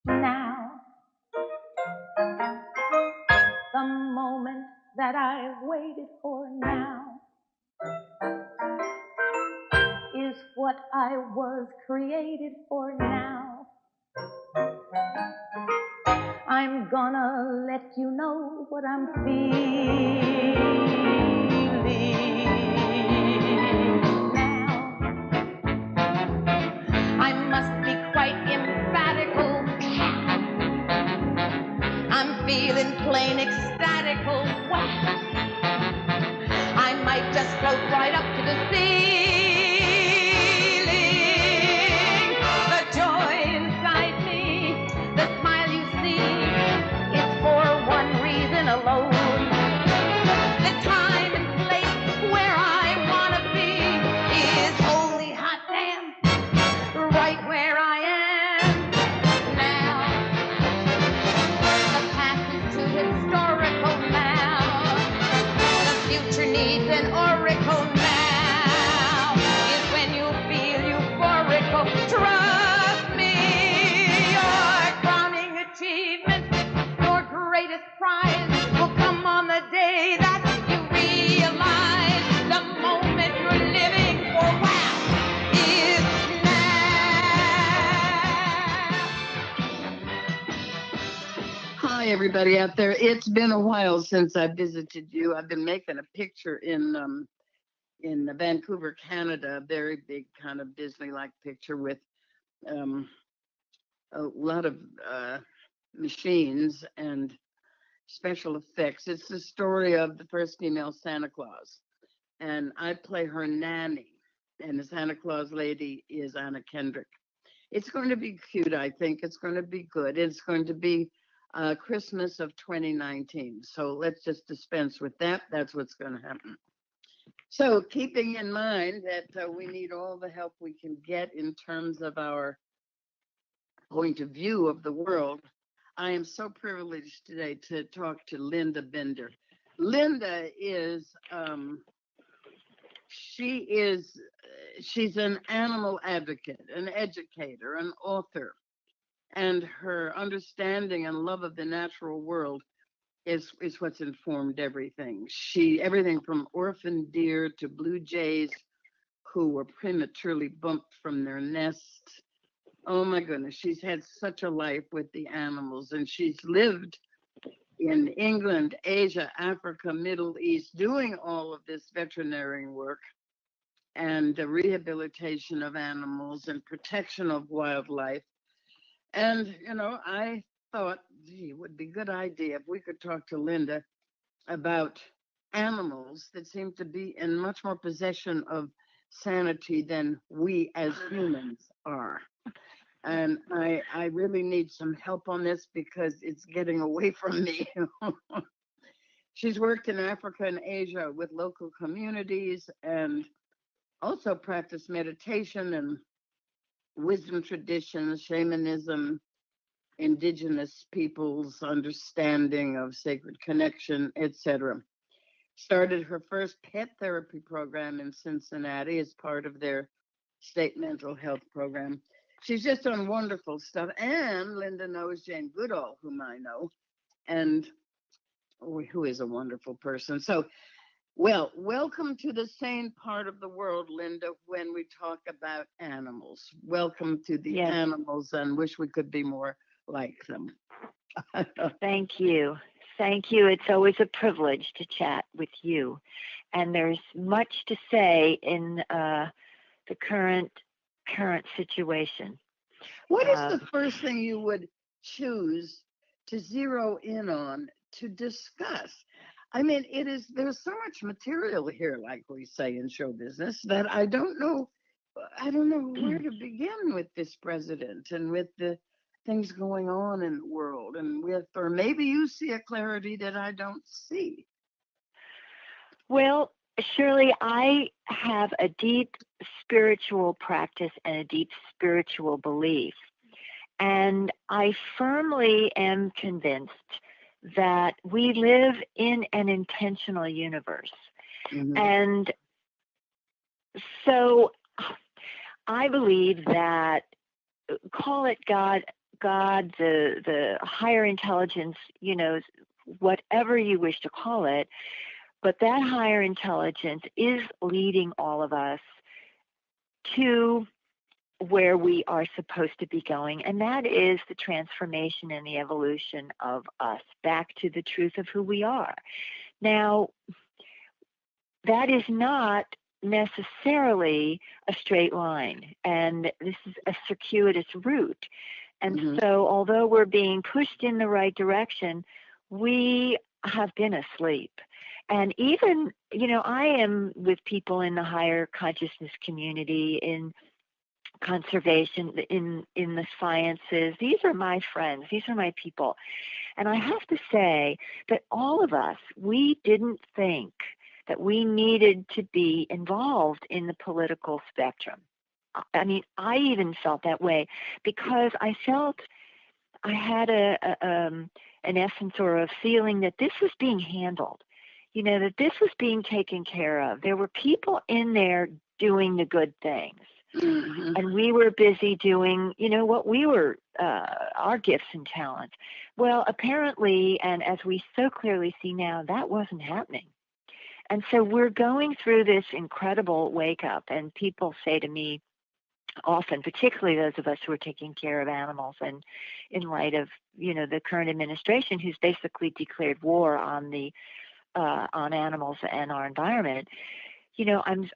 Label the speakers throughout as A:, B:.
A: Now, the moment that I've waited for now is what I was created for now. I'm gonna let you know what I'm feeling now. I must be quite emphatical. I'm feeling plain ecstatical. Wow. I might just float right up to the ceiling. The joy inside me, the smile you see, it's for one reason alone. The time and place where I want to be is holy hot damn, right where I am now. The past is too historical now. The future needs an oracle now. Is when you feel euphorical. Trust me, your crowning achievement, your greatest prize will come on the day that you realize the moment you're living for. Wow, is now.
B: Hi, everybody out there. It's been a while since I visited you. I've been making a picture in Vancouver, Canada, a very big kind of Disney-like picture with a lot of machines and special effects. It's the story of the first female Santa Claus, and I play her nanny, and the Santa Claus lady is Anna Kendrick. It's going to be cute, I think. It's going to be good. It's going to be Christmas of 2019. So let's just dispense with that. That's what's going to happen. So keeping in mind that we need all the help we can get in terms of our point of view of the world, I am so privileged today to talk to Linda Bender. Linda is, she's an animal advocate, an educator, an author, and her understanding and love of the natural world is what's informed everything. Everything from orphan deer to blue jays who were prematurely bumped from their nests. Oh my goodness, she's had such a life with the animals, and she's lived in England, Asia, Africa, Middle East, doing all of this veterinary work and the rehabilitation of animals and protection of wildlife. And, you know, I thought, gee, it would be a good idea if we could talk to Linda about animals that seem to be in much more possession of sanity than we as humans are. And I really need some help on this because it's getting away from me. She's worked in Africa and Asia with local communities and also practiced meditation and wisdom traditions, shamanism, indigenous peoples' understanding of sacred connection, etc. Started her first pet therapy program in Cincinnati as part of their state mental health program. She's just done wonderful stuff. And Linda knows Jane Goodall, whom I know, and who is a wonderful person. So, well, welcome to the sane part of the world, Linda, when we talk about animals. Welcome to the animals, and wish we could be more like them.
C: Thank you. Thank you. It's always a privilege to chat with you. And there's much to say in the current situation.
B: What is the first thing you would choose to zero in on to discuss? I mean, there's so much material here, like we say in show business, that I don't know where to begin with this president and with the things going on in the world, and or maybe you see a clarity that I don't see.
C: Well, Shirley, I have a deep spiritual practice and a deep spiritual belief. And I firmly am convinced that we live in an intentional universe. Mm-hmm. And so I believe that, call it God, God, the higher intelligence, whatever you wish to call it, but that higher intelligence is leading all of us to where we are supposed to be going, and that is the transformation and the evolution of us back to the truth of who we are. Now, that is not necessarily a straight line, and this is a circuitous route. And so although we're being pushed in the right direction, we have been asleep. And even, I am with people in the higher consciousness community, in conservation, in the sciences. These are my friends. These are my people. And I have to say that all of us, we didn't think that we needed to be involved in the political spectrum. I mean, I even felt that way because I felt I had an essence or a feeling that this was being handled, that this was being taken care of. There were people in there doing the good things. And we were busy doing, what we were, our gifts and talents. Well, apparently, and as we so clearly see now, that wasn't happening. And so we're going through this incredible wake up, and people say to me often, particularly those of us who are taking care of animals, and in light of, the current administration who's basically declared war on on animals and our environment, I'm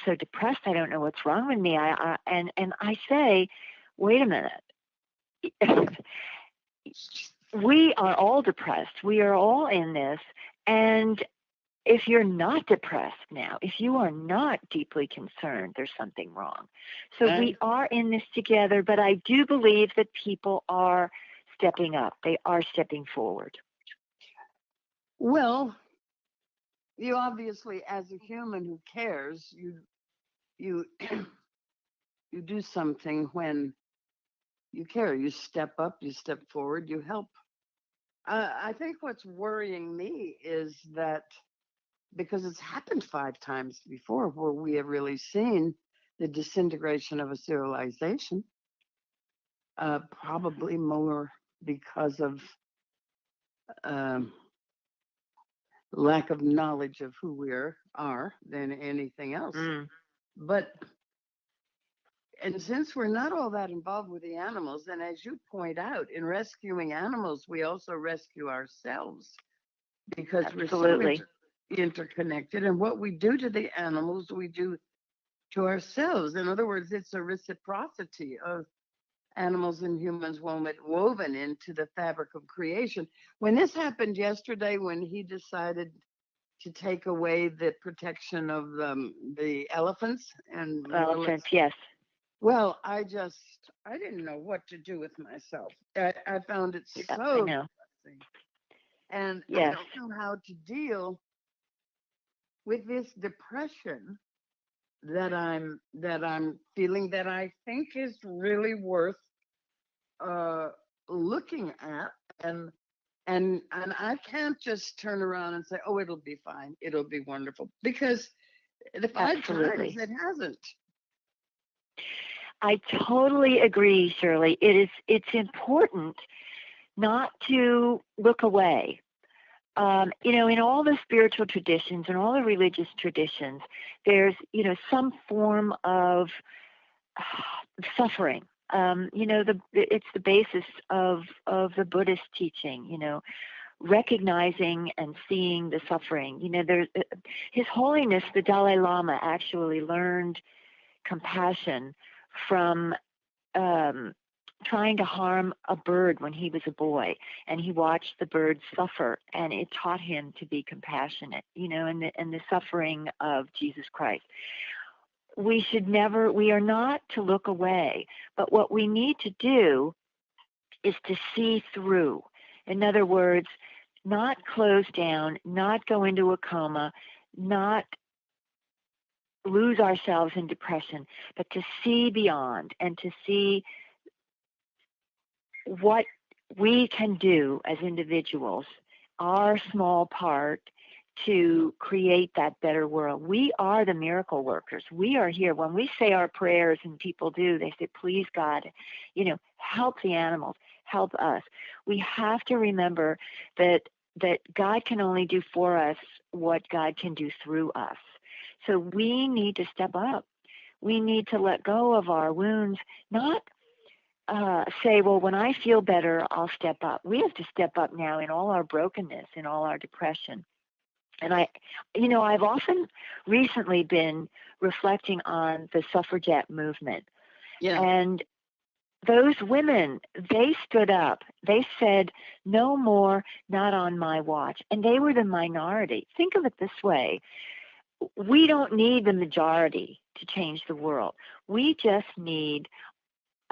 C: so depressed. I don't know what's wrong with me. And I say, wait a minute. We are all depressed. We are all in this. And if you're not depressed now, if you are not deeply concerned, there's something wrong. So we are in this together, but I do believe that people are stepping up. They are stepping forward.
B: Well, you obviously, as a human who cares, you you do something when you care. You step up, you step forward, you help. I think what's worrying me is that because it's happened 5 times before where we have really seen the disintegration of a civilization, probably more because of lack of knowledge of who we are than anything else. But and since we're not all that involved with the animals, and as you point out, in rescuing animals, we also rescue ourselves because we're so interconnected. And what we do to the animals, we do to ourselves. In other words, it's a reciprocity of animals and humans woven into the fabric of creation. When this happened yesterday, when he decided to take away the protection of the elephants and
C: yes.
B: Well, I didn't know what to do with myself. I found it so depressing. And I don't know how to deal with this depression that I'm feeling, that I think is really worth looking at, and I can't just turn around and say, oh, it'll be fine, it'll be wonderful, because the 5 times it hasn't.
C: I totally agree, Shirley. It's important not to look away. In all the spiritual traditions and all the religious traditions, there's, some form of suffering. It's the basis of the Buddhist teaching, recognizing and seeing the suffering. There's His Holiness, the Dalai Lama, actually learned compassion from trying to harm a bird when he was a boy, and he watched the bird suffer, and it taught him to be compassionate, and the suffering of Jesus Christ. We are not to look away, but what we need to do is to see through. In other words, not close down, not go into a coma, not lose ourselves in depression, but to see beyond and to see what we can do as individuals, our small part, to create that better world. We are the miracle workers. We are here. When we say our prayers and people do, they say, please God, help the animals, help us. We have to remember that God can only do for us what God can do through us. So we need to step up. We need to let go of our wounds, not say, well, when I feel better, I'll step up. We have to step up now in all our brokenness, in all our depression. And I've often recently been reflecting on the suffragette movement.
B: Yeah.
C: And those women, they stood up. They said, no more, not on my watch. And they were the minority. Think of it this way. We don't need the majority to change the world. We just need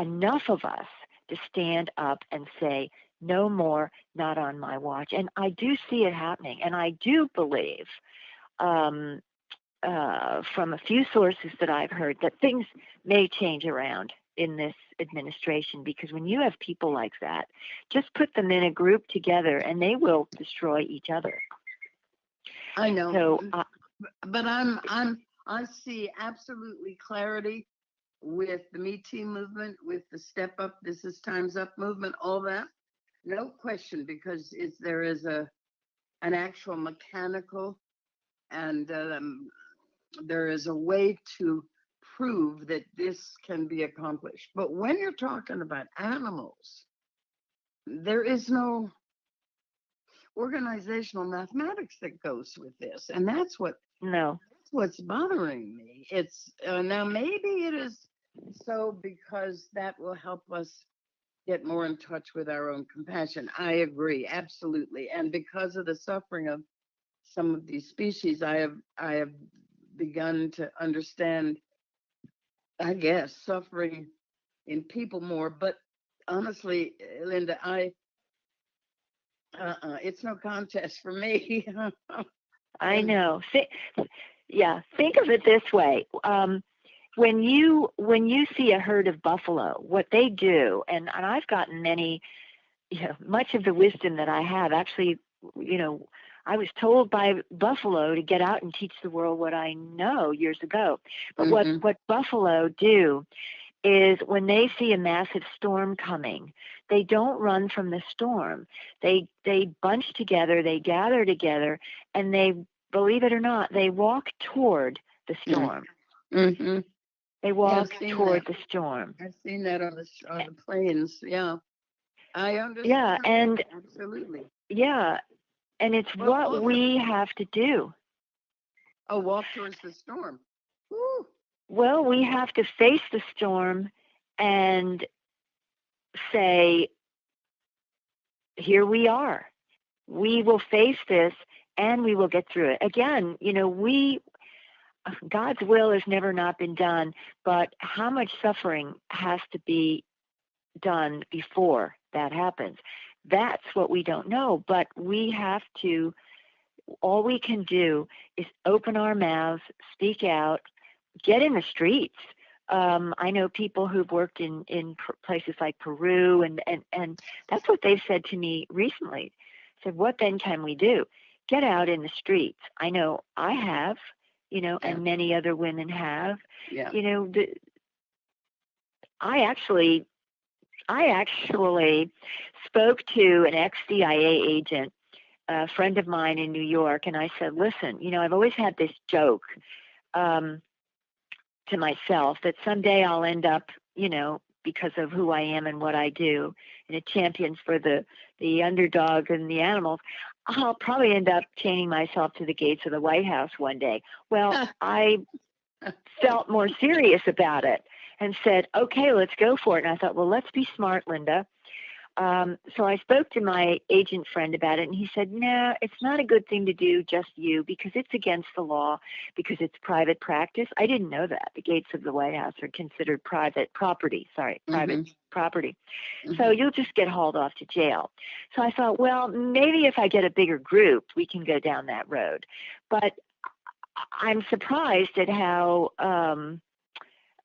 C: enough of us to stand up and say, no more, not on my watch. And I do see it happening. And I do believe from a few sources that I've heard that things may change around in this administration, because when you have people like that, just put them in a group together and they will destroy each other.
B: I know.
C: So,
B: but I see absolutely clarity with the Me Too movement, with the Step Up, This Is Time's Up movement, all that. No question, because there is an actual mechanical and there is a way to prove that this can be accomplished. But when you're talking about animals, there is no organizational mathematics that goes with this, and that's what's bothering me. It's now maybe it is so because that will help us get more in touch with our own compassion. I agree, absolutely. And because of the suffering of some of these species, I have begun to understand, I guess, suffering in people more. But honestly, Linda, it's no contest for me.
C: I know. Think of it this way. When you see a herd of buffalo, what they do, and I've gotten much of the wisdom that I have, actually, I was told by buffalo to get out and teach the world what I know years ago. But what buffalo do is when they see a massive storm coming, they don't run from the storm. They bunch together, they gather together, and they, believe it or not, they walk toward the storm.
B: Mm-hmm.
C: They walk toward the storm.
B: I've seen that on the plains. Yeah, I understand.
C: Yeah, and
B: absolutely.
C: Yeah, and it's what we have to do.
B: Oh, walk towards the storm. Woo.
C: Well, we have to face the storm and say, here we are. We will face this and we will get through it. Again, God's will has never not been done, but how much suffering has to be done before that happens? That's what we don't know, but all we can do is open our mouths, speak out, get in the streets. I know people who've worked in places like Peru, and that's what they've said to me recently. Said, what then can we do? Get out in the streets. I know I have, and many other women have.
B: Yeah.
C: I actually spoke to an ex-CIA agent, a friend of mine in New York, and I said, listen, I've always had this joke to myself that someday I'll end up, because of who I am and what I do, and a champion for the underdog and the animals, I'll probably end up chaining myself to the gates of the White House one day. Well, I felt more serious about it and said, okay, let's go for it. And I thought, well, let's be smart, Linda. So I spoke to my agent friend about it, and he said, no, it's not a good thing to do, just you, because it's against the law, because it's private practice. I didn't know that. The gates of the White House are considered private property. Private property. Mm-hmm. So you'll just get hauled off to jail. So I thought, well, maybe if I get a bigger group, we can go down that road. But I'm surprised at how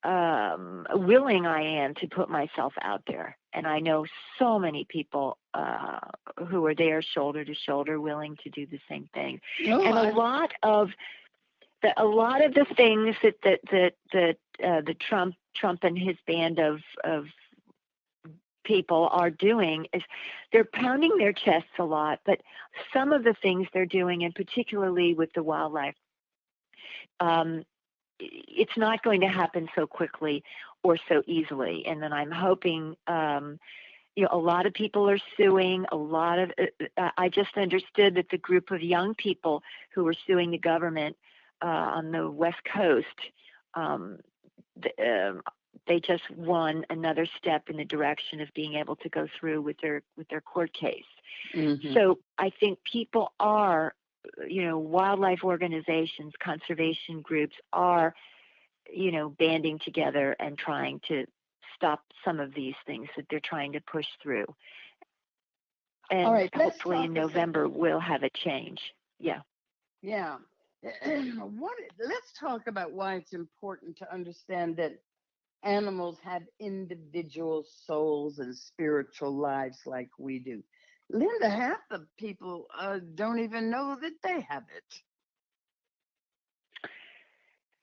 C: willing I am to put myself out there. And I know so many people who are there shoulder to shoulder, willing to do the same thing.
B: No,
C: And a lot of the things that the Trump and his band of people are doing is they're pounding their chests a lot, but some of the things they're doing, and particularly with the wildlife, it's not going to happen so quickly or so easily. And then I'm hoping, a lot of people are suing. I just understood that the group of young people who were suing the government on the West Coast, they just won another step in the direction of being able to go through with their court case.
B: Mm-hmm.
C: So I think people are, wildlife organizations, conservation groups are, banding together and trying to stop some of these things that they're trying to push through. And
B: All right,
C: hopefully in November we'll have a change. Yeah.
B: Yeah. Let's talk about why it's important to understand that animals have individual souls and spiritual lives like we do. Linda, half the people don't even know that they have it.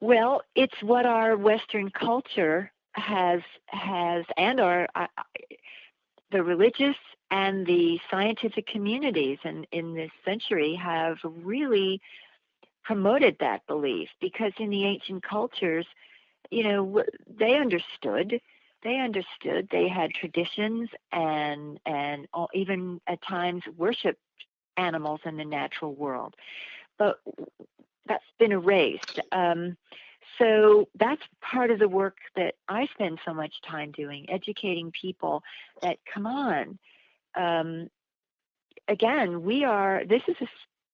C: Well, it's what our Western culture has, and the religious and the scientific communities in this century have really promoted that belief, because in the ancient cultures, they understood. They had traditions and even at times worshiped animals in the natural world. But that's been erased. So that's part of the work that I spend so much time doing, educating people that, come on, again, this is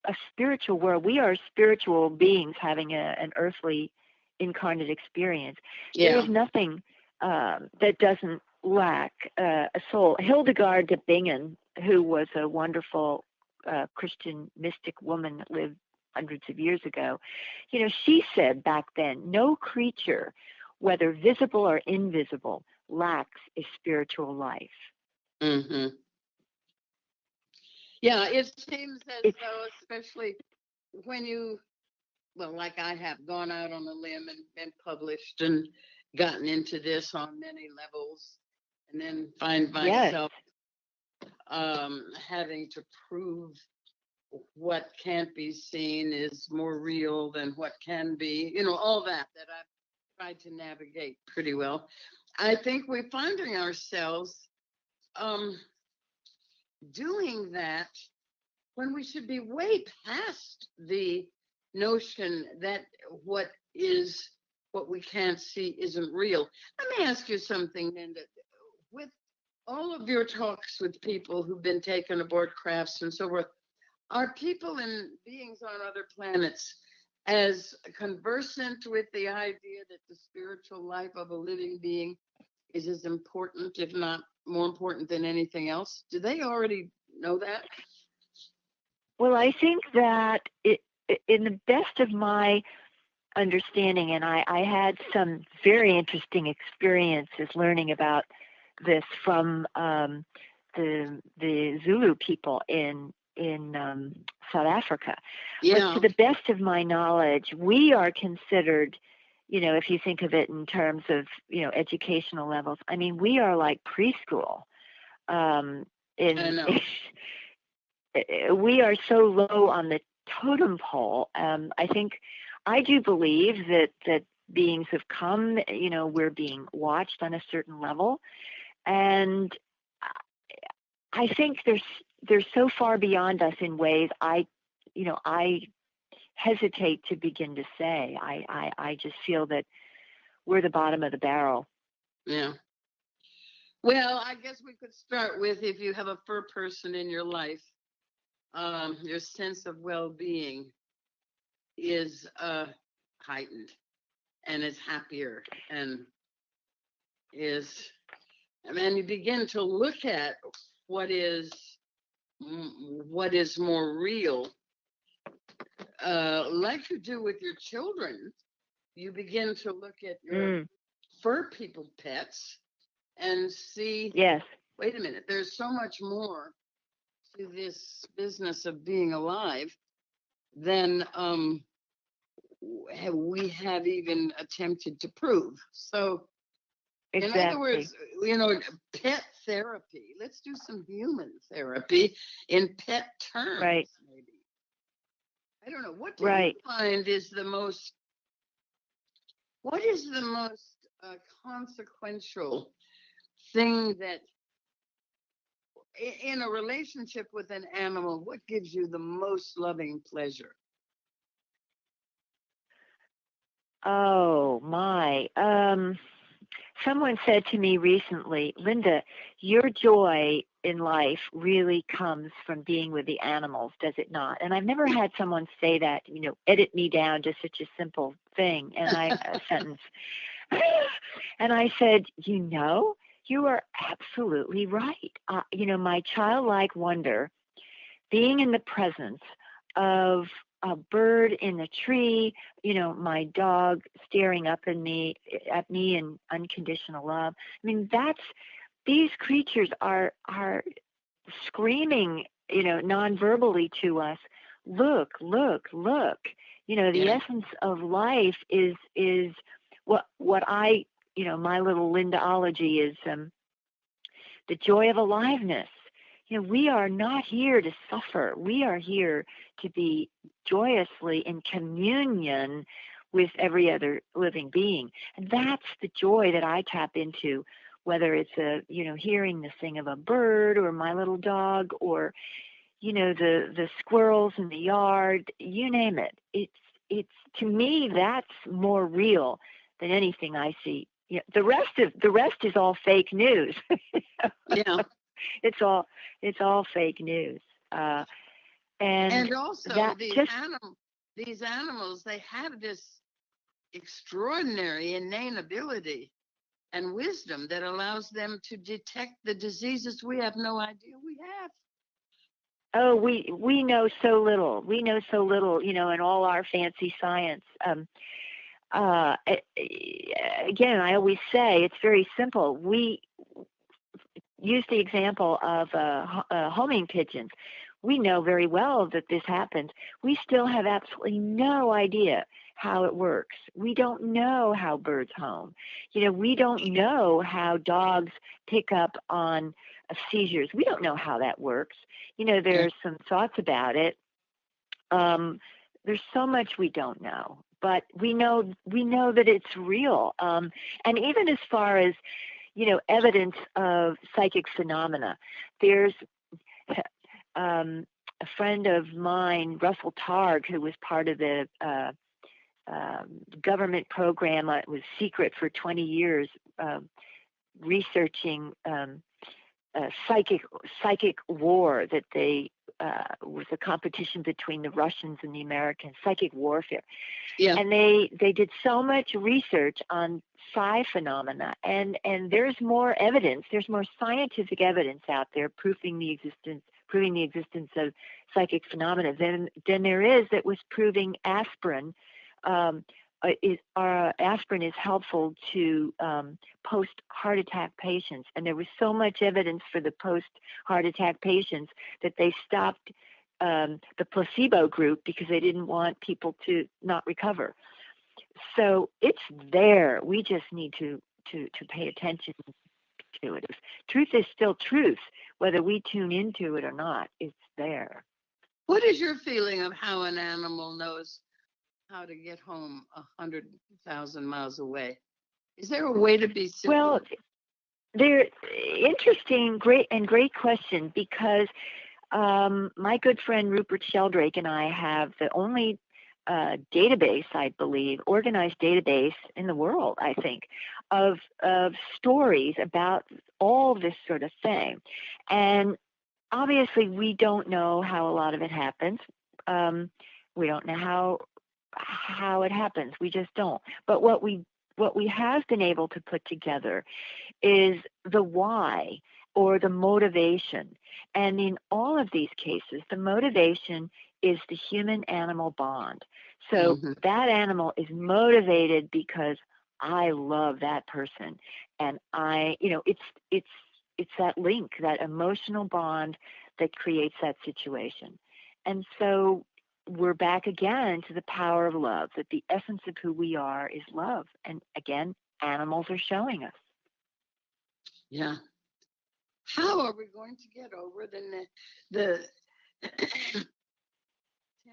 C: a spiritual world. We are spiritual beings having an earthly incarnate experience.
B: Yeah.
C: There is nothing that doesn't lack a soul. Hildegard de Bingen, who was a wonderful Christian mystic woman that lived hundreds of years ago, she said back then, no creature, whether visible or invisible, lacks a spiritual life.
B: Mm-hmm. Yeah, it seems as though, especially when like I have gone out on a limb and been published and gotten into this on many levels, and then find myself having to prove what can't be seen is more real than what can be, all that I've tried to navigate pretty well. I think we're finding ourselves doing that when we should be way past the notion that what we can't see isn't real. Let me ask you something, Linda. With all of your talks with people who've been taken aboard crafts and so forth, are people and beings on other planets as conversant with the idea that the spiritual life of a living being is as important, if not more important than anything else? Do they already know that?
C: Well, I think that in the best of my understanding, and I had some very interesting experiences learning about this from the Zulu people in South Africa.
B: Yeah.
C: But to the best of my knowledge, we are considered, if you think of it in terms of, educational levels, I mean, we are like preschool.
B: I know.
C: We are so low on the totem pole. I do believe that beings have come, we're being watched on a certain level. And I think they're so far beyond us in ways I hesitate to begin to say. I just feel that we're the bottom of the barrel.
B: Yeah. Well, I guess we could start with, if you have a fur person in your life, your sense of well-being is heightened and is happier and you begin to look at what is more real, like you do with your children. You begin to look at your fur people pets and see,
C: Yes,
B: wait a minute, there's so much more to this business of being alive than we have even attempted to prove. So, in other
C: exactly.
B: words, pet therapy. Let's do some human therapy in pet terms,
C: Right,
B: maybe. I don't know. What do you
C: right.
B: find is the most? What is the most consequential thing that, in a relationship with an animal, what gives you the most loving pleasure?
C: Oh my. Someone said to me recently, Linda, your joy in life really comes from being with the animals, does it not? And I've never had someone say that, edit me down to such a simple thing, a sentence. And I said, you are absolutely right. My childlike wonder, being in the presence of a bird in a tree, my dog staring up at me in unconditional love. I mean, these creatures are screaming, non-verbally to us, look, look, look. The
B: Yeah.
C: essence of life is what I, my little Lindaology is the joy of aliveness. We are not here to suffer. We are here to be joyously in communion with every other living being. And that's the joy that I tap into, whether it's hearing the sing of a bird or my little dog or, the squirrels in the yard, you name it. It's to me, that's more real than anything I see. The rest is all fake news.
B: Yeah.
C: It's all fake news. And
B: also
C: that just
B: these animals, they have this extraordinary innate ability and wisdom that allows them to detect the diseases we have no idea we have.
C: oh, we know so little. We know so little, in all our fancy science. Again, I always say it's very simple. We use the example of homing pigeons. We know very well that this happens. We still have absolutely no idea how it works. We don't know how birds home. We don't know how dogs pick up on seizures. We don't know how that works. There's some thoughts about it. There's so much we don't know, but we know that it's real. And even as far as evidence of psychic phenomena, there's a friend of mine, Russell Targ, who was part of the government program. It was secret for 20 years, researching psychic war that they was a competition between the Russians and the Americans, psychic warfare.
B: Yeah.
C: And they did so much research on psi phenomena, and there's more evidence, there's more scientific evidence out there proving the existence of psychic phenomena than there is that was proving aspirin aspirin is helpful to post heart attack patients, and there was so much evidence for the post heart attack patients that they stopped the placebo group because they didn't want people to not recover. So it's there. We just need to pay attention to it. Truth is still truth, whether we tune into it or not. It's there.
B: What is your feeling of how an animal knows how to get home 100,000 miles away? Is there a way to be simple?
C: Well, they're interesting, great question, because my good friend Rupert Sheldrake and I have the only database, I believe, organized database in the world, I think, of stories about all this sort of thing. And obviously, we don't know how a lot of it happens. We don't know how it happens. We just don't. But what we have been able to put together is the why, or the motivation. And in all of these cases, the motivation is the human-animal bond. So that animal is motivated because I love that person, and it's that link, that emotional bond that creates that situation. And so we're back again to the power of love, that the essence of who we are is love. And again, animals are showing us.
B: Yeah. How are we going to get over the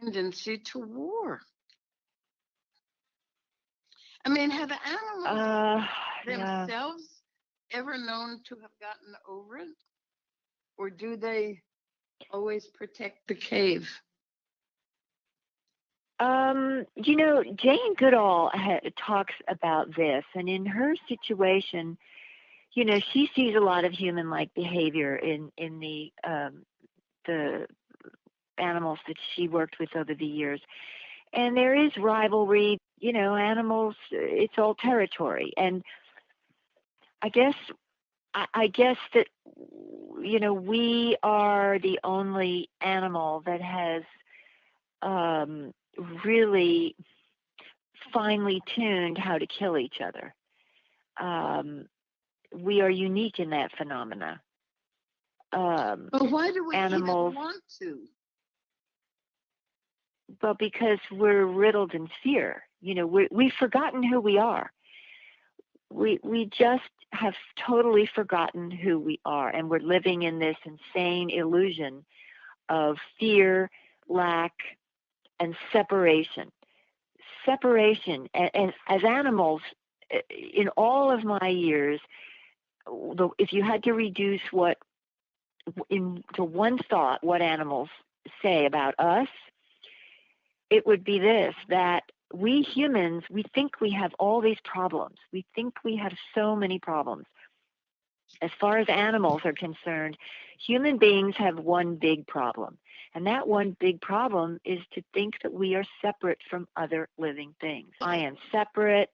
B: tendency to war? I mean, have animals themselves ever known to have gotten over it? Or do they always protect the cave?
C: Jane Goodall talks about this, and in her situation, she sees a lot of human-like behavior in the animals that she worked with over the years, and there is rivalry. Animals, it's all territory, and I guess that we are the only animal that has really finely tuned how to kill each other. We are unique in that phenomena.
B: But why do we
C: animals
B: even want to?
C: But because we're riddled in fear. We've forgotten who we are. We just have totally forgotten who we are, and we're living in this insane illusion of fear, lack, and separation. And as animals, in all of my years, if you had to reduce into one thought what animals say about us, it would be this: that we humans, we think we have all these problems. We think we have so many problems. As far as animals are concerned, human beings have one big problem. And that one big problem is to think that we are separate from other living things. I am separate.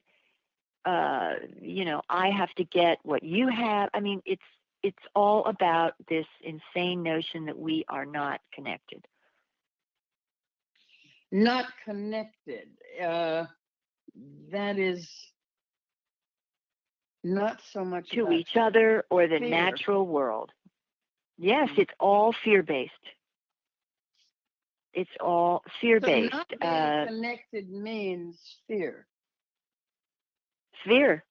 C: I have to get what you have. I mean, it's all about this insane notion that we are not connected.
B: Not connected. That is not so much
C: to each other or the
B: fear.
C: Natural world. Yes, it's all fear-based. It's all fear-based.
B: So not being connected means fear.
C: Fear.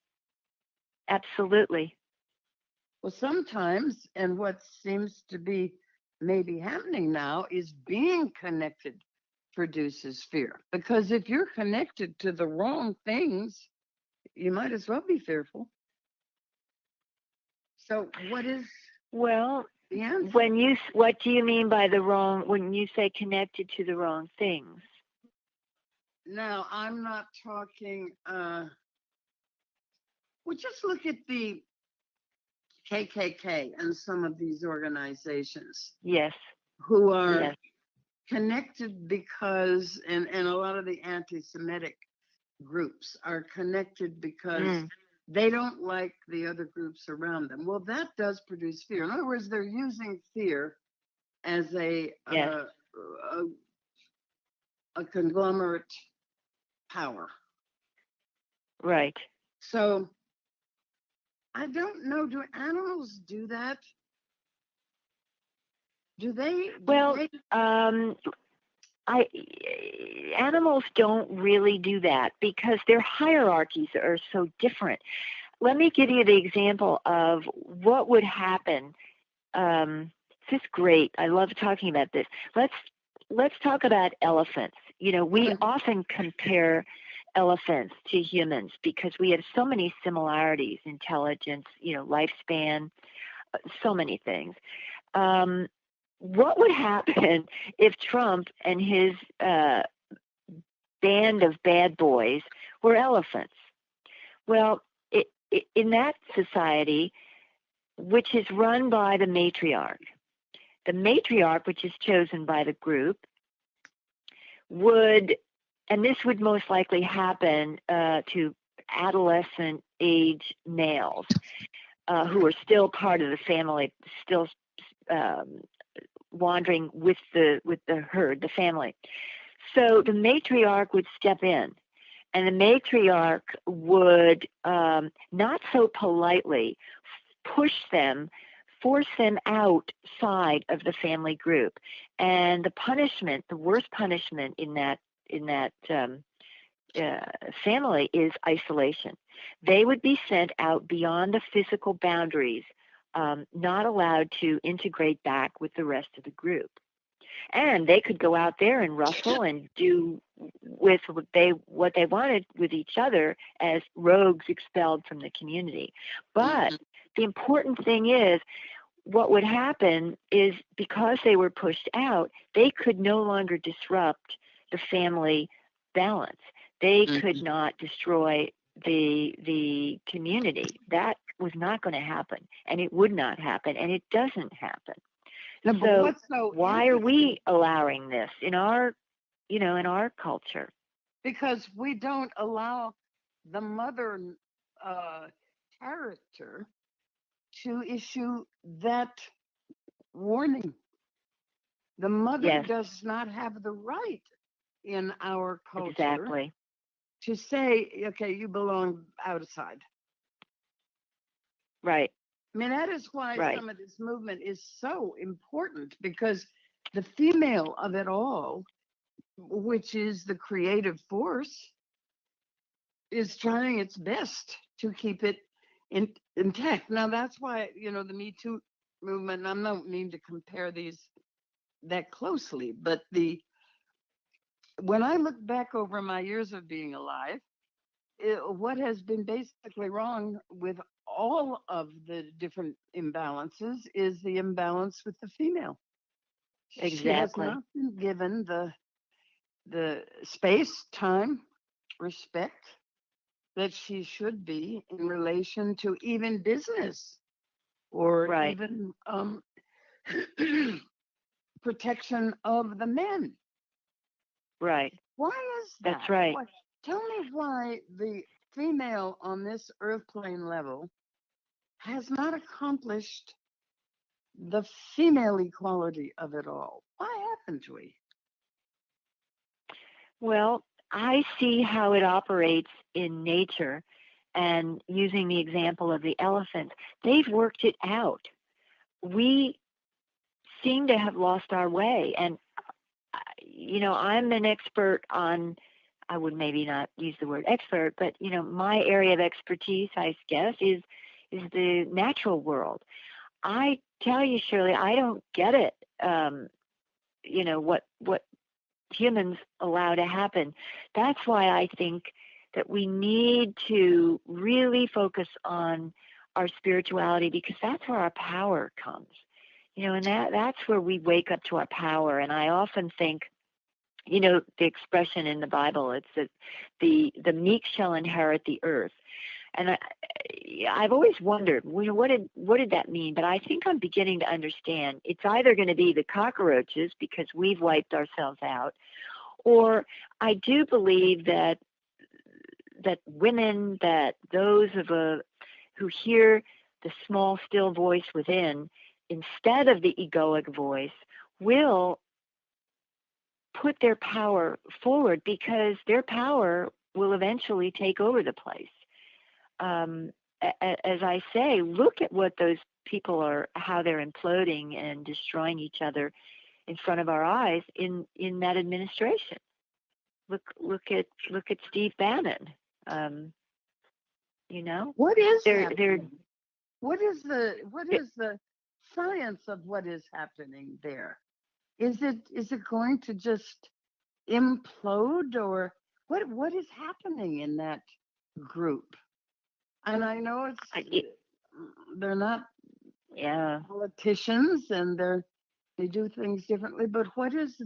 C: Absolutely.
B: Well, sometimes, and what seems to be maybe happening now, is being connected produces fear. Because if you're connected to the wrong things, you might as well be fearful. So what is the answer?
C: What do you mean by when you say connected to the wrong things?
B: Now, I'm not talking, well, just look at the KKK and some of these organizations.
C: Yes.
B: Who are connected because, and a lot of the anti-Semitic groups are connected because they don't like the other groups around them. Well, that does produce fear. In other words, they're using fear as a conglomerate power.
C: Right.
B: So I don't know. Do animals do that? Do they?
C: Animals don't really do that because their hierarchies are so different. Let me give you the example of what would happen. This is great. I love talking about this. Let's talk about elephants. We often compare elephants to humans because we have so many similarities: intelligence, lifespan, so many things. What would happen if Trump and his band of bad boys were elephants? Well, in that society, which is run by the matriarch, which is chosen by the group, and this would most likely happen to adolescent age males who are still part of the family, still wandering with the herd, the family. So the matriarch would step in And the matriarch would not so politely force them outside of the family group. And the worst punishment in that family is isolation. They would be sent out beyond the physical boundaries, not allowed to integrate back with the rest of the group. And they could go out there and rustle and do with what they wanted with each other as rogues expelled from the community. But the important thing is, what would happen is, because they were pushed out, they could no longer disrupt the family balance. They could not destroy the community. That was not going to happen, and it would not happen, and it doesn't happen.
B: No,
C: so why are we allowing this in our culture?
B: Because we don't allow the mother character to issue that warning. The mother does not have the right in our culture to say, okay, you belong outside.
C: Right.
B: I mean, that is why some of this movement is so important, because the female of it all, which is the creative force, is trying its best to keep it intact. Now, that's why, the Me Too movement, and I don't mean to compare these that closely, but when I look back over my years of being alive, what has been basically wrong with all of the different imbalances is the imbalance with the female.
C: Exactly.
B: She has not been given the space, time, respect that she should be in relation to even business or even protection of the men.
C: Right.
B: Why is that?
C: That's right.
B: Tell me why the female on this earth plane level has not accomplished the female equality of it all. Why haven't we?
C: Well, I see how it operates in nature, and using the example of the elephant, they've worked it out. We seem to have lost our way, and I'm an expert on, I would maybe not use the word expert, but my area of expertise, I guess, is the natural world. I tell you, Shirley, I don't get it. What humans allow to happen. That's why I think that we need to really focus on our spirituality, because that's where our power comes. And that's where we wake up to our power. And I often think, the expression in the Bible, it's that the meek shall inherit the earth. And I've always wondered, what did that mean? But I think I'm beginning to understand. It's either going to be the cockroaches, because we've wiped ourselves out, or I do believe that women, that those who hear the small, still voice within, instead of the egoic voice, will put their power forward, because their power will eventually take over the place. As I say, look at what those people how they're imploding and destroying each other in front of our eyes in that administration. Look at Steve Bannon.
B: What is happening? What is the science of what is happening there? Is it going to just implode, or what is happening in that group? And I know they're not politicians, and they do things differently, but what is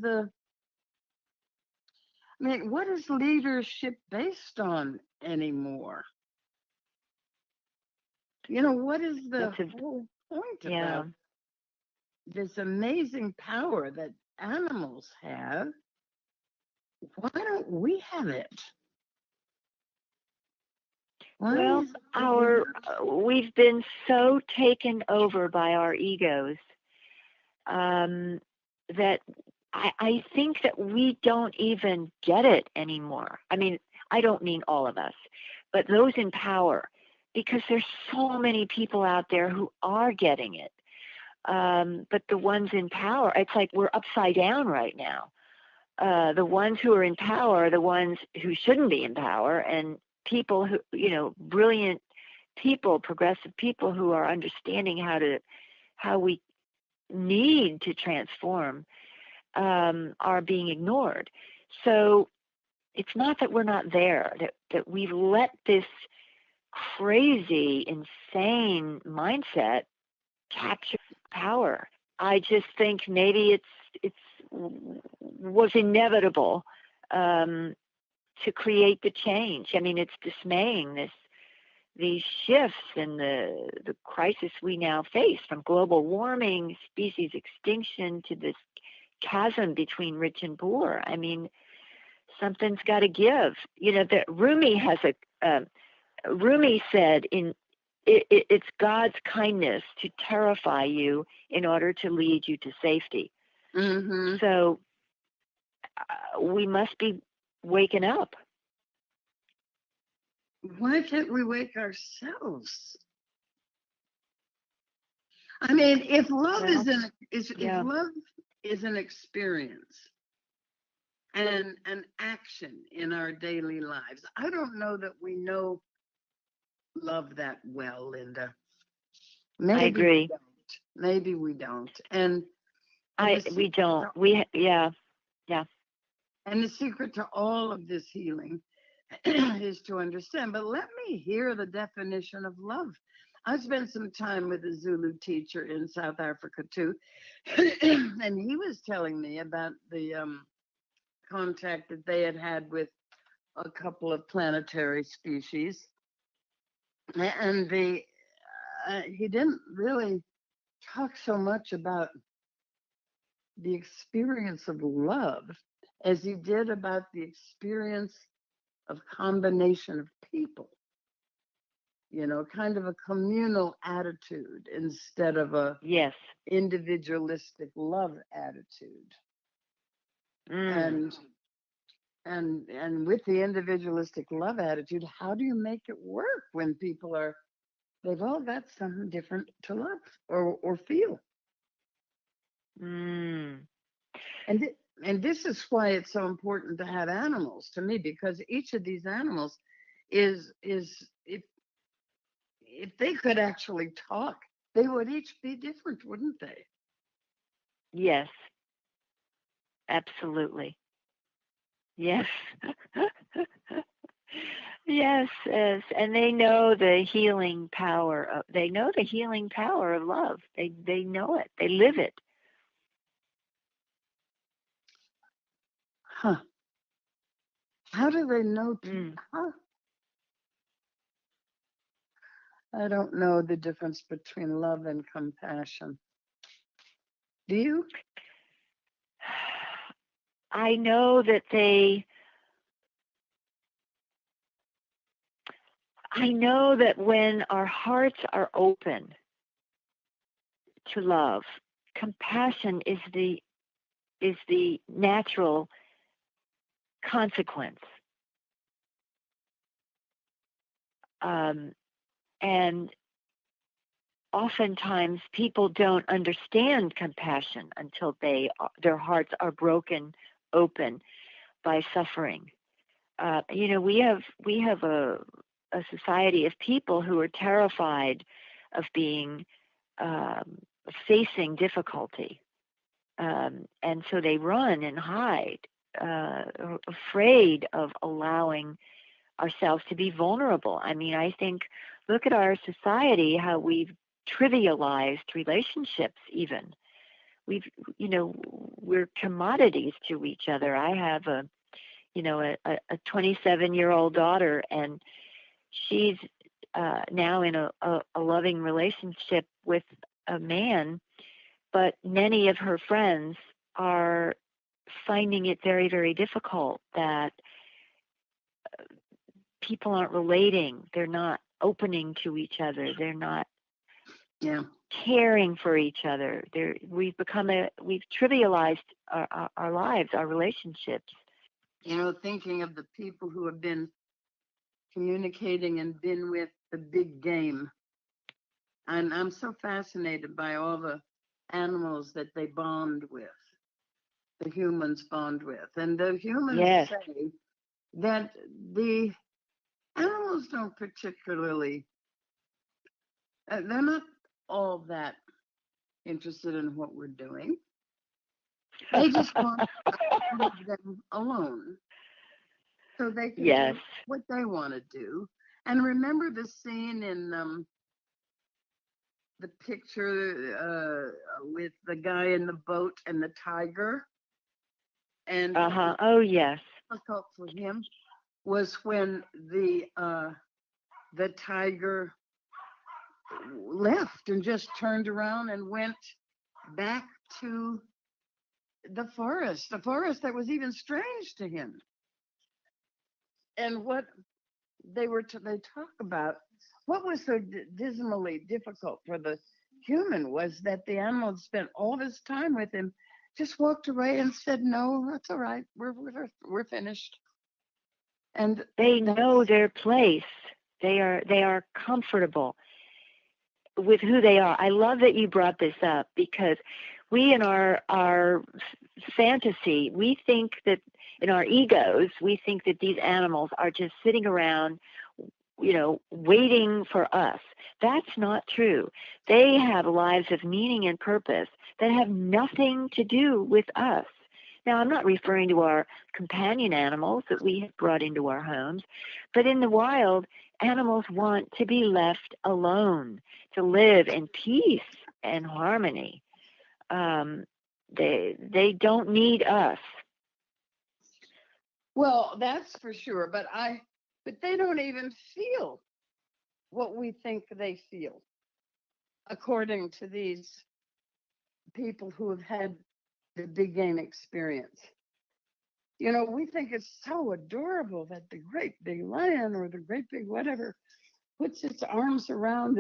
B: leadership based on anymore? What is the whole point about this amazing power that animals have? Why don't we have it?
C: We've been so taken over by our egos that I think that we don't even get it anymore. I mean, I don't mean all of us, but those in power, because there's so many people out there who are getting it. But the ones in power, it's like we're upside down right now. The ones who are in power are the ones who shouldn't be in power, and people who, brilliant people, progressive people who are understanding how we need to transform, are being ignored. So it's not that we're not there, that we've let this crazy, insane mindset capture power. I just think maybe it's was inevitable to create the change. I mean, it's dismaying, these shifts and the crisis we now face, from global warming, species extinction, to this chasm between rich and poor. I mean, something's got to give. Rumi said, it's God's kindness to terrify you in order to lead you to safety.
B: Mm-hmm.
C: So we must be waking up.
B: Why can't we wake ourselves? I mean, if love if love is an experience and an action in our daily lives, I don't know that we know love that well, Linda. Maybe
C: I agree.
B: We don't. Maybe we don't. And
C: we don't. Yeah.
B: And the secret to all of this healing is to understand. But let me hear the definition of love. I spent some time with a Zulu teacher in South Africa too, and he was telling me about the contact that they had with a couple of planetary species, and he didn't really talk so much about the experience of love as he did about the experience of combination of people, kind of a communal attitude instead of a individualistic love attitude. And with the individualistic love attitude, how do you make it work when people they've all got something different to love or feel? And this is why it's so important to have animals, to me, because each of these animals is if they could actually talk, they would each be different, wouldn't they?
C: Yes, absolutely. Yes. Yes, and they know the healing power. They know the healing power of love. They know it. They live it.
B: Huh? How do they know? Huh? I don't know the difference between love and compassion. Do you?
C: I know that when our hearts are open to love, compassion is the natural consequence. And oftentimes people don't understand compassion until their hearts are broken open by suffering. We have a society of people who are terrified of facing difficulty, and so they run and hide, afraid of allowing ourselves to be vulnerable. I mean, I think, look at our society, how we've trivialized relationships. Even we're commodities to each other. I have a 27-year-old daughter, and she's now in a loving relationship with a man, but many of her friends are finding it very, very difficult that people aren't relating. They're not opening to each other. They're not caring for each other. We've trivialized our lives, our relationships.
B: thinking of the people who have been communicating and been with the big game. And I'm so fascinated by all the animals that they bond with, the humans bond with. And the humans
C: Yes.
B: say that the animals don't particularly, they're not all that interested in what we're doing. They just want us to leave them alone so they can
C: Yes.
B: do what they want to do. And remember the scene in the picture with the guy in the boat and the tiger? And
C: Oh, yes.
B: difficult for him was when the tiger left and just turned around and went back to the forest that was even strange to him. And what they talk about, what was so dismally difficult for the human was that the animal had spent all this time with him, just walked away and said, "No, that's all right. We're finished." And
C: They know their place. They are comfortable with who they are. I love that you brought this up, because we in our fantasy, we think that in our egos, we think that these animals are just sitting around, waiting for us. That's not true. They have lives of meaning and purpose that have nothing to do with us. Now, I'm not referring to our companion animals that we have brought into our homes, but in the wild, animals want to be left alone, to live in peace and harmony. They don't need us.
B: well, that's for sure. But they don't even feel what we think they feel, according to these people who have had the big game experience. We think it's so adorable that the great big lion or the great big whatever puts its arms around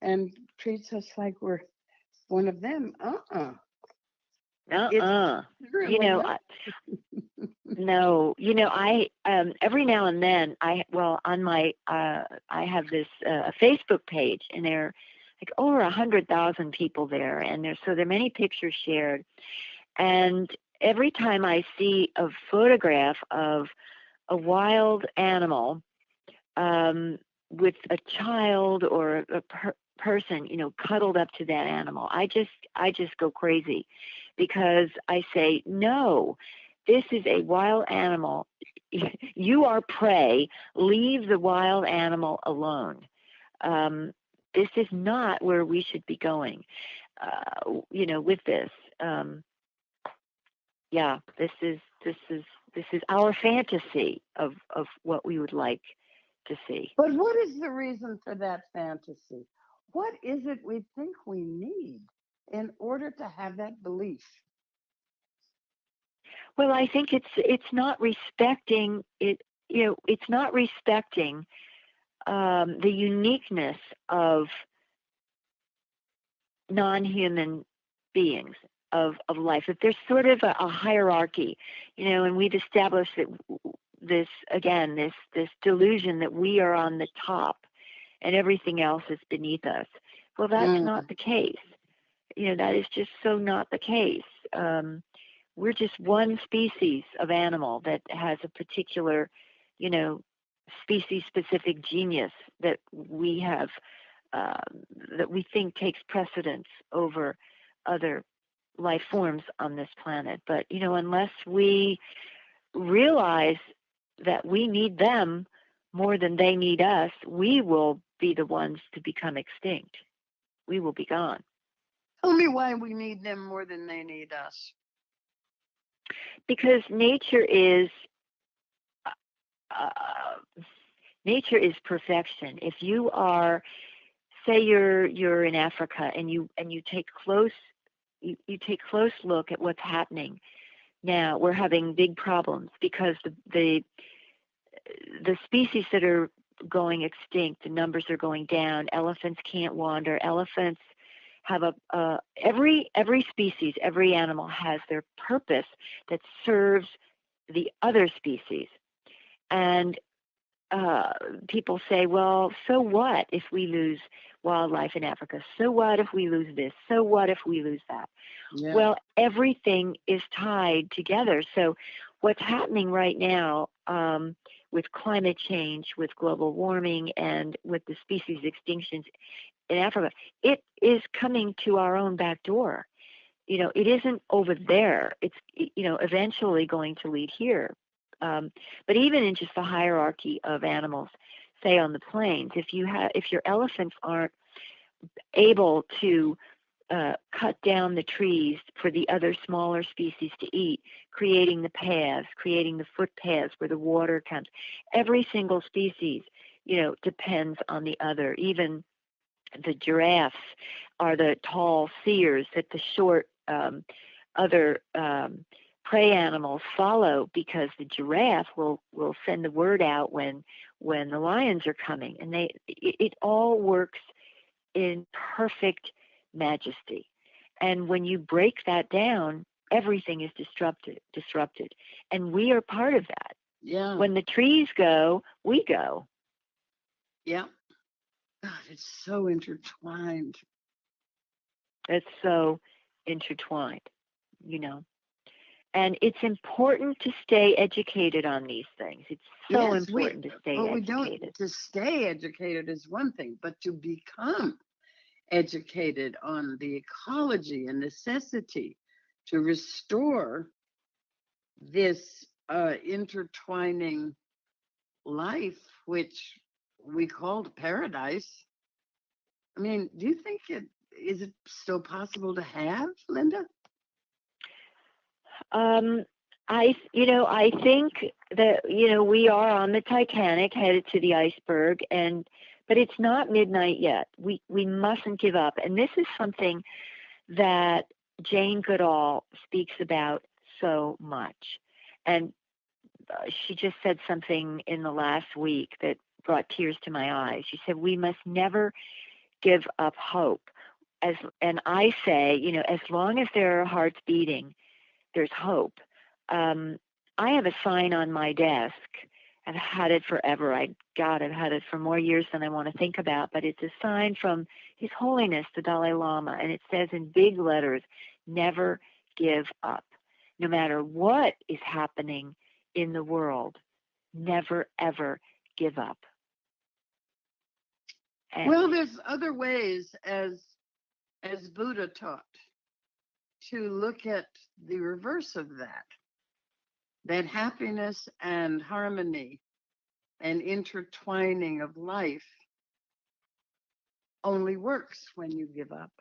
B: and treats us like we're one of them. It's
C: No, I every now and then on my I have this a Facebook page, and there are like over 100,000 people there, and there are many pictures shared, and every time I see a photograph of a wild animal with a child or a person, cuddled up to that animal, I just go crazy, because I say, no, this is a wild animal. You are prey. Leave the wild animal alone. This is not where we should be going, with this. This is our fantasy of what we would like to see.
B: But what is the reason for that fantasy? What is it we think we need in order to have that belief?
C: Well, I think it's not respecting it. It's not respecting the uniqueness of non-human beings, of life. That there's sort of a hierarchy, and we've established that this delusion that we are on the top and everything else is beneath us. Well, that's not the case. That is just so not the case. We're just one species of animal that has a particular, species-specific genius that we have, that we think takes precedence over other life forms on this planet. But, unless we realize that we need them more than they need us, we will be the ones to become extinct. We will be gone.
B: Tell me why we need them more than they need us.
C: Because nature is perfection. If you are, say you're in Africa and you take close look at what's happening now, we're having big problems because the species that are going extinct, the numbers are going down. Elephants can't wander. Elephants have every species, every animal has their purpose that serves the other species. And people say, well, so what if we lose wildlife in Africa? So what if we lose this? So what if we lose that?
B: Yeah.
C: Well, everything is tied together. So what's happening right now with climate change, with global warming, and with the species extinctions in Africa, it is coming to our own back door. It isn't over there. It's, eventually going to lead here. But even in just the hierarchy of animals, say on the plains, if your elephants aren't able to cut down the trees for the other smaller species to eat, creating the paths, creating the footpaths where the water comes, every single species, depends on the other. Even the giraffes are the tall seers that the short other prey animals follow, because the giraffe will send the word out when the lions are coming, and it all works in perfect majesty. And when you break that down, everything is disrupted, and we are part of that.
B: Yeah.
C: When the trees go, we go.
B: Yeah. God, it's so intertwined.
C: It's so intertwined, And it's important to stay educated on these things. It's so important to stay educated.
B: To stay educated is one thing, but to become educated on the ecology and necessity to restore this intertwining life, which we called paradise. I mean, do you think is it still possible to have, Linda?
C: I think that, we are on the Titanic headed to the iceberg, but it's not midnight yet. We mustn't give up. And this is something that Jane Goodall speaks about so much. And she just said something in the last week that brought tears to my eyes. She said, we must never give up hope. And I say, as long as there are hearts beating, there's hope. I have a sign on my desk. I've had it forever. I've had it for more years than I want to think about, but it's a sign from His Holiness, the Dalai Lama, and it says in big letters, never give up. No matter what is happening in the world, never, ever give up.
B: Well, there's other ways, as Buddha taught, to look at the reverse of that happiness and harmony and intertwining of life only works when you give up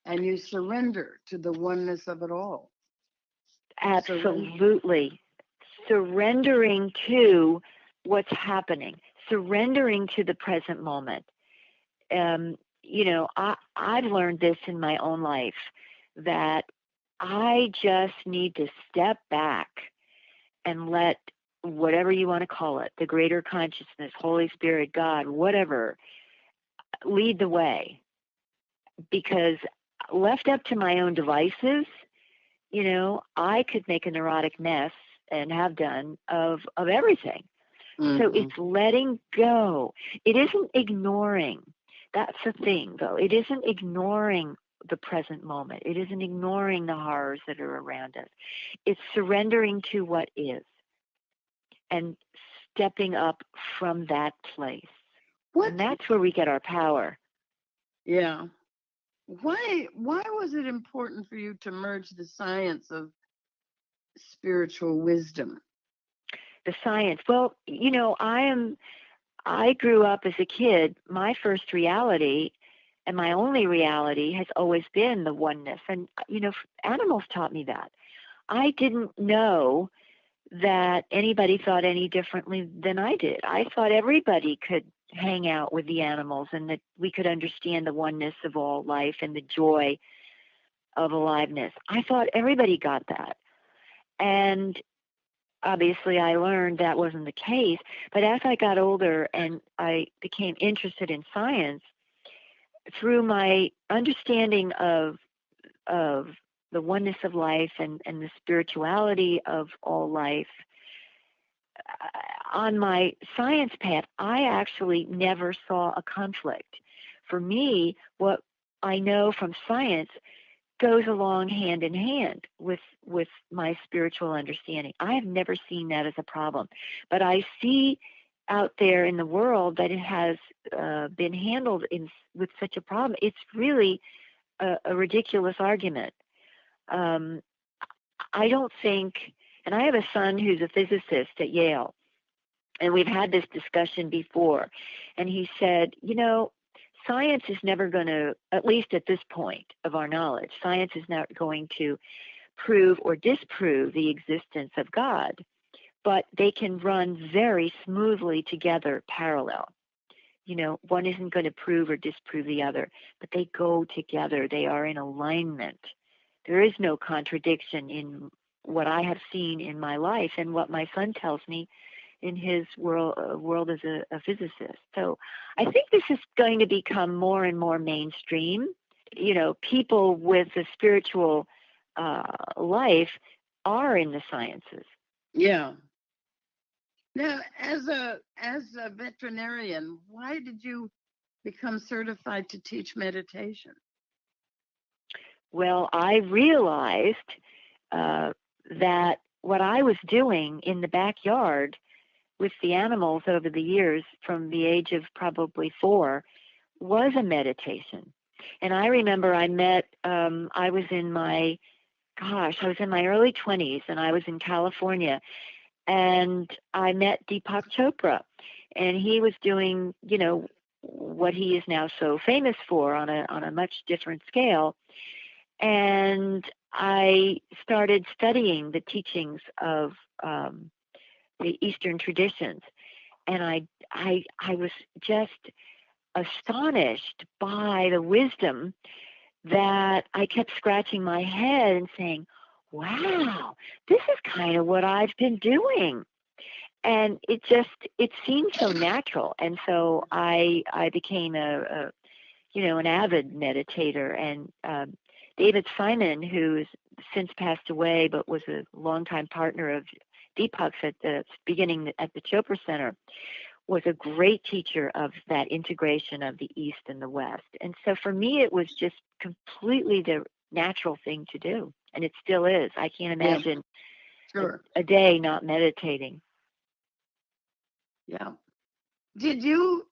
B: and you surrender to the oneness of it all.
C: Absolutely. Surrendering to what's happening, surrendering to the present moment. I've learned this in my own life, that I just need to step back and let whatever you want to call it, the greater consciousness, Holy Spirit, God, whatever, lead the way. Because left up to my own devices, I could make a neurotic mess, and have done, of everything. Mm-hmm. So it's letting go. It isn't ignoring. That's the thing, though. It isn't ignoring the present moment. It isn't ignoring the horrors that are around us. It's surrendering to what is and stepping up from that place. And that's where we get our power.
B: Yeah. Why was it important for you to merge the science of spiritual wisdom?
C: The science. Well, I grew up as a kid. My first reality and my only reality has always been the oneness. And, animals taught me that. I didn't know that anybody thought any differently than I did. I thought everybody could hang out with the animals and that we could understand the oneness of all life and the joy of aliveness. I thought everybody got that. And obviously I learned that wasn't the case. But as I got older and I became interested in science, through my understanding of the oneness of life and the spirituality of all life. On my science path, I actually never saw a conflict. For me, what I know from science goes along hand in hand with my spiritual understanding. I have never seen that as a problem, but I see out there in the world that it has been handled with such a problem. It's really a ridiculous argument. I don't think, and I have a son who's a physicist at Yale, and we've had this discussion before, and he said, science is never going to, at least at this point of our knowledge, science is not going to prove or disprove the existence of God, but they can run very smoothly together parallel. One isn't going to prove or disprove the other, but they go together. They are in alignment. There is no contradiction in what I have seen in my life and what my son tells me in his world as a physicist. So I think this is going to become more and more mainstream. People with a spiritual life are in the sciences.
B: Yeah. Now, as a veterinarian, why did you become certified to teach meditation?
C: Well, I realized that what I was doing in the backyard with the animals over the years, from the age of probably 4, was a meditation. And I remember I was in my early 20s, and I was in California, and I met Deepak Chopra, and he was doing, what he is now so famous for on a much different scale. And I started studying the teachings of the Eastern traditions, and I was just astonished by the wisdom that I kept scratching my head and saying, wow, this is kind of what I've been doing. And it seemed so natural. And so I became an avid meditator. And David Simon, who's since passed away, but was a longtime partner of Deepak's at the beginning at the Chopra Center, was a great teacher of that integration of the East and the West. And so for me, it was just completely the natural thing to do. And it still is. I can't imagine a day not meditating.
B: Yeah. Did you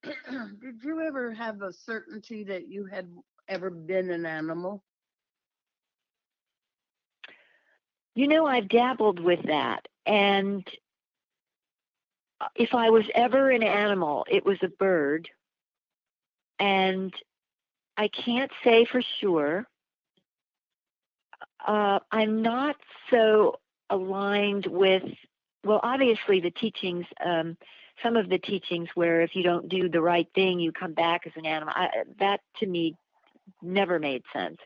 B: ever have a certainty that you had ever been an animal?
C: I've dabbled with that. And if I was ever an animal, it was a bird. And I can't say for sure. I'm not so aligned with, well, obviously the teachings, some of the teachings where if you don't do the right thing, you come back as an animal. That to me never made sense.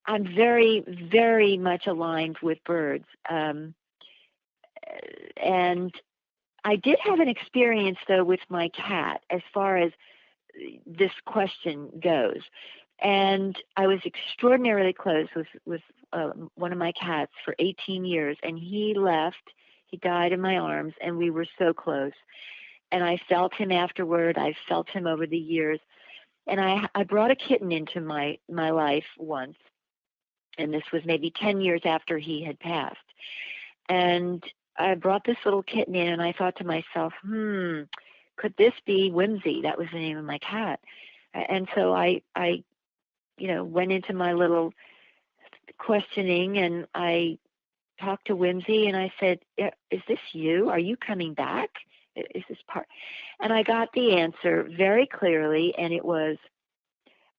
C: I'm very, very much aligned with birds. And I did have an experience, though, with my cat as far as this question goes. And I was extraordinarily close with one of my cats for 18 years, and he left. He died in my arms, and we were so close. And I felt him afterward. I felt him over the years. And I brought a kitten into my life once, and this was maybe 10 years after he had passed. And I brought this little kitten in, and I thought to myself, could this be Whimsy? That was the name of my cat. And so I went into my little questioning, and I talked to Whimsy, and I said, is this you? Are you coming back? Is this part? And I got the answer very clearly, and it was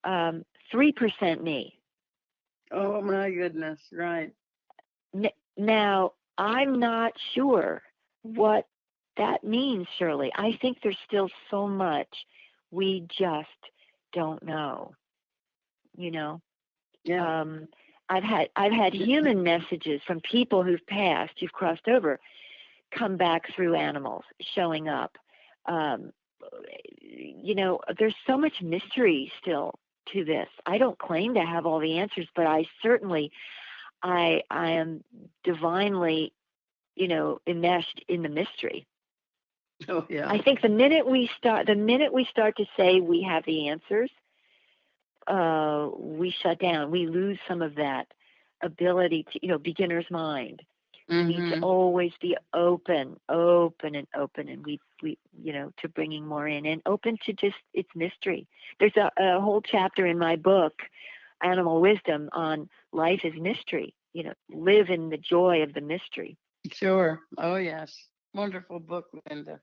C: 3% me.
B: Oh, my goodness, right.
C: Now, I'm not sure what that means, Shirley. I think there's still so much we just don't know.
B: Yeah.
C: I've had human messages from people who've passed, who've crossed over, come back through animals showing up. There's so much mystery still to this. I don't claim to have all the answers, but I certainly, I am divinely, enmeshed in the mystery.
B: Oh yeah.
C: I think the minute we start to say we have the answers, we shut down. We lose some of that ability to, beginner's mind. We need to always be open, and we to bringing more in, and open to just its mystery. There's a whole chapter in my book, Animal Wisdom, on life is mystery. Live in the joy of the mystery.
B: Sure. Oh yes. Wonderful book, Linda.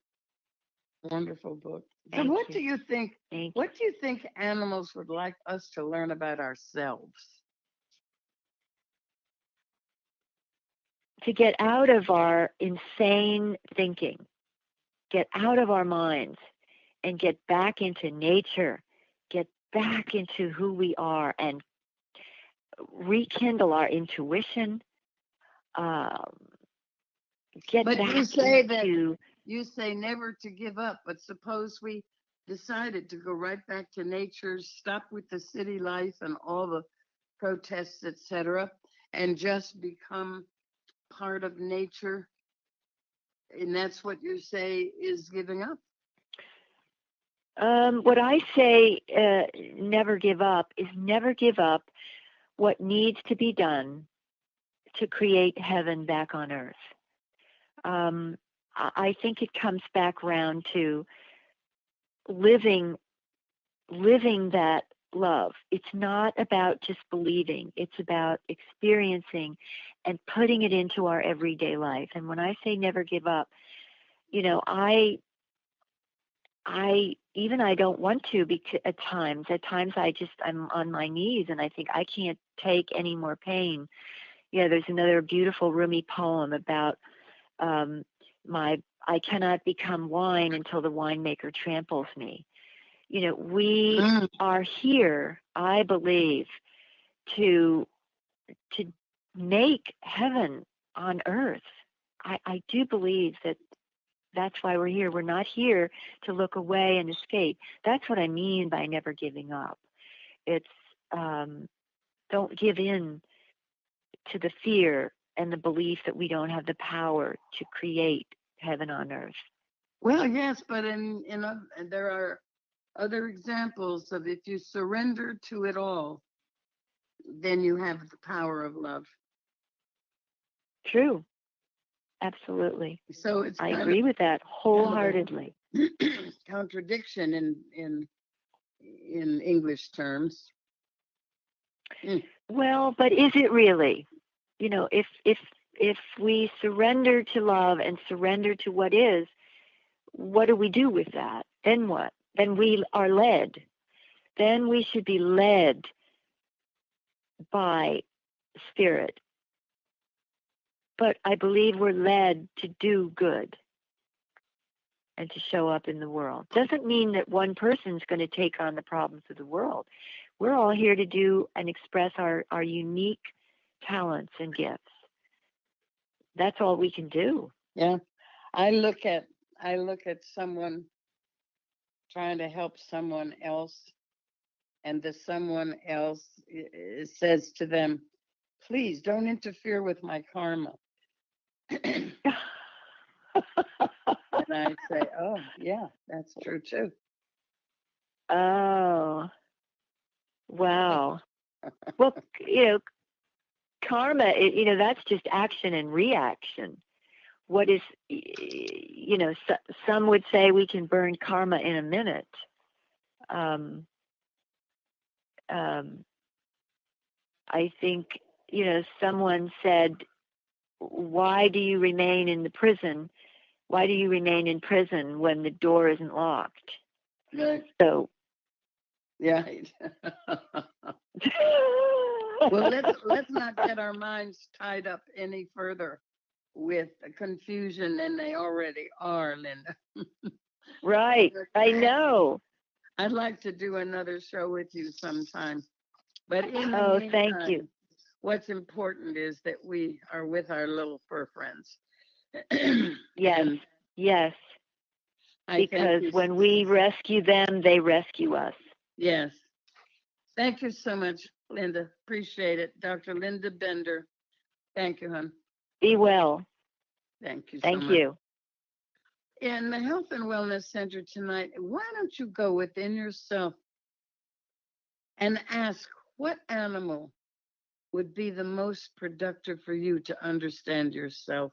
B: Wonderful book. So
C: Thank
B: what
C: you.
B: do you think?
C: Thank
B: What do you think animals would like us to learn about ourselves?
C: To get out of our insane thinking, get out of our minds, and get back into nature, get back into who we are, and rekindle our intuition. Get
B: But
C: back
B: you say
C: into.
B: you say never to give up. But suppose we decided to go right back to nature, stop with the city life and all the protests, etc., and just become part of nature. And that's what you say is giving up.
C: What I say, never give up, is never give up what needs to be done to create heaven back on earth. I think it comes back round to living that love. It's not about just believing. It's about experiencing and putting it into our everyday life. And when I say never give up, I don't want to, because at times I'm on my knees and I think I can't take any more pain. There's another beautiful Rumi poem about I cannot become wine until the winemaker tramples me. We are here, I believe, to make heaven on earth. I do believe that's why we're here. We're not here to look away and escape. That's what I mean by never giving up. It's don't give in to the fear and the belief that we don't have the power to create heaven on earth.
B: Well, yes, but there are other examples of if you surrender to it all, then you have the power of love.
C: True. Absolutely.
B: So I
C: agree with that wholeheartedly.
B: Contradiction in English terms.
C: Well, but is it really? If we surrender to love and surrender to what is, what do we do with that? Then what? Then we are led. Then we should be led by spirit. But I believe we're led to do good and to show up in the world. Doesn't mean that one person's going to take on the problems of the world. We're all here to do and express our unique talents and gifts. That's all we can do.
B: Yeah. I look at someone trying to help someone else, and the someone else says to them, please don't interfere with my karma. And I say, oh, yeah, that's true too.
C: Oh, wow. Well, karma, that's just action and reaction. What is, some would say we can burn karma in a minute. I think, someone said, why do you remain in the prison? Why do you remain in prison when the door isn't locked?
B: Right.
C: So.
B: Yeah. Well, let's not get our minds tied up any further with confusion than they already are, Linda.
C: Right. I know.
B: I'd like to do another show with you sometime. But in the meantime,
C: thank you.
B: What's important is that we are with our little fur friends.
C: Yes. Yes. Because when we rescue them, they rescue us.
B: Yes. Thank you so much, Linda. Appreciate it. Dr. Linda Bender. Thank you, hon.
C: Be well.
B: Thank you so
C: Thank
B: much.
C: you.
B: In the Health and Wellness Center tonight, why don't you go within yourself and ask what animal would be the most productive for you to understand yourself?